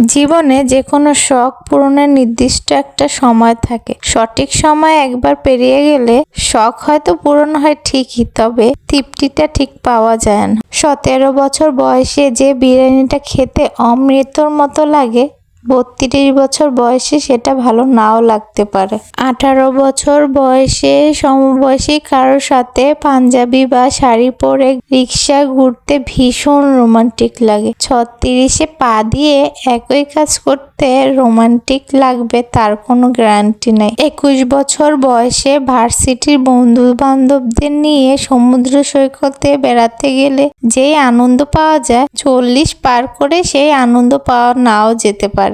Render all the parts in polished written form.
জীবনে যেকোনো শখ পূরণের নির্দিষ্ট একটা সময় থাকে। সঠিক সময় একবার পেরিয়ে গেলে শখ হয়তো পূরণ হয় ঠিকই, তবে তৃপ্তিটা ঠিক পাওয়া যায় না। 17 বছর বয়সে যে বিরিয়ানিটা খেতে অমৃতর মতো লাগে, 32 বছর বয়সে সেটা ভালো নাও লাগতে পারে। 18 বছর বয়সে সমবয়সী কারোর সাথে পাঞ্জাবি বা শাড়ি পরে রিক্সায় ঘুরতে ভীষণ রোমান্টিক লাগে। 36-এ পা দিয়ে একই কাজ করতে রোমান্টিক লাগবে তার কোনো গ্যারান্টি নেই। 21 বছর বয়সে ভার্সিটির বন্ধু বান্ধবদের নিয়ে সমুদ্র সৈকতে বেড়াতে গেলে যেই আনন্দ পাওয়া যায়, 40 পার করে সেই আনন্দ পাওয়া নাও যেতে পারে।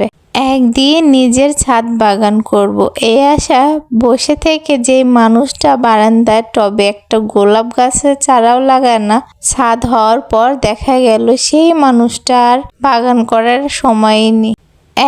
একদিন নিজের ছাদ বাগান করব, এই আশা বসে থেকে যে মানুষটা বারান্দায় টবে একটা গোলাপ গাছের চারাও লাগায় না, ছাদ হওয়ার পর দেখা গেল সেই মানুষটা আর বাগান করার সময়ই নেই।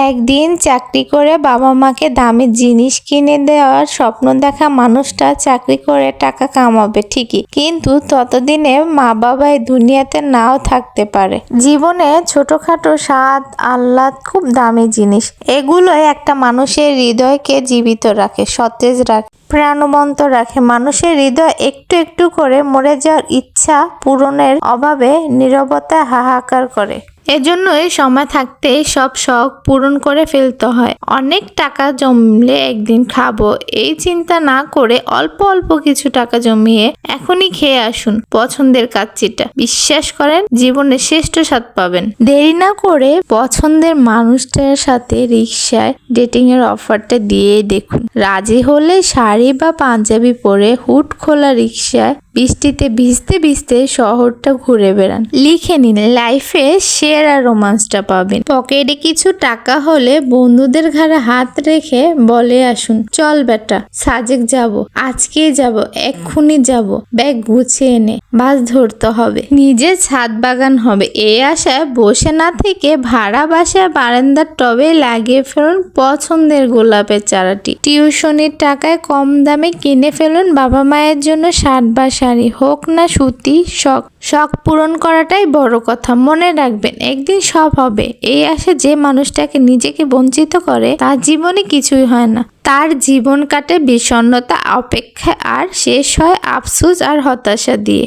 একদিন চাকরি করে বাবা মাকে দামি জিনিস কিনে দেওয়ার স্বপ্ন দেখা মানুষটা চাকরি করে টাকা কামাবে ঠিকই, কিন্তু ততদিনে মা বাবা এই দুনিয়াতে নাও থাকতে পারে। জীবনে ছোটখাটো স্বাদ আহ্লাদ খুব দামি জিনিস, এগুলোই একটা মানুষের হৃদয়কে জীবিত রাখে, সতেজ রাখে, প্রাণবন্ত রাখে। মানুষের হৃদয় একটু একটু করে মরে যাওয়ার ইচ্ছা পূরণের অভাবে নীরবতায় হাহাকার করে। এজন্যই সময় থাকতেই সব শখ পূরণ করে ফেলতে হয়। অনেক টাকা জমলে একদিন খাবো, এই চিন্তা না করে অল্প অল্প কিছু টাকা জমিয়ে এখনই খেয়ে আসুন পছন্দের কাচ্চিটা। বিশ্বাস করেন জীবনে শ্রেষ্ঠ স্বাদ পাবেন। দেরি না করে পছন্দের মানুষটার সাথে রিক্সায় ডেটিং এর অফারটা দিয়ে দেখুন। রাজি হলে শাড়ি বা পাঞ্জাবি পরে হুড খোলা রিক্সায় বৃষ্টিতে ভিজতে ভিজতে শহরটা ঘুরে বেড়ান। লিখে নিন, লাইফে সেরা রোমান্সটা পাবেন। পকেটে কিছু টাকা হলে বন্ধুদের ঘাড়ে হাত রেখে বলে আসুন, চল বেটা সাজেক যাব, আজকেই যাব, এক্ষুনি যাব, ব্যাগ গুছিয়ে এনে বাস ধরতে হবে, নিজের ছাদ বাগান হবে। এই আশায় বসে না থেকে ভাড়া বাসায় বারান্দার টবে লাগিয়ে ফেলুন পছন্দের গোলাপের চারাটি। টিউশনির টাকায় কম দামে কিনে ফেলুন বাবা মায়ের জন্য শার্ট বা শাড়ি, হোক না সুতি। শখ পূরণ করাটাই বড় কথা। মনে রাখবেন একদিন সব হবে। এই আশা যে মানুষটাকে নিজেকে বঞ্চিত করে তার জীবনে কিছুই হয় না। তার জীবন কাটে বিষণ্ণতা, অপেক্ষা, আর শেষ হয় আফসোস আর হতাশা দিয়ে।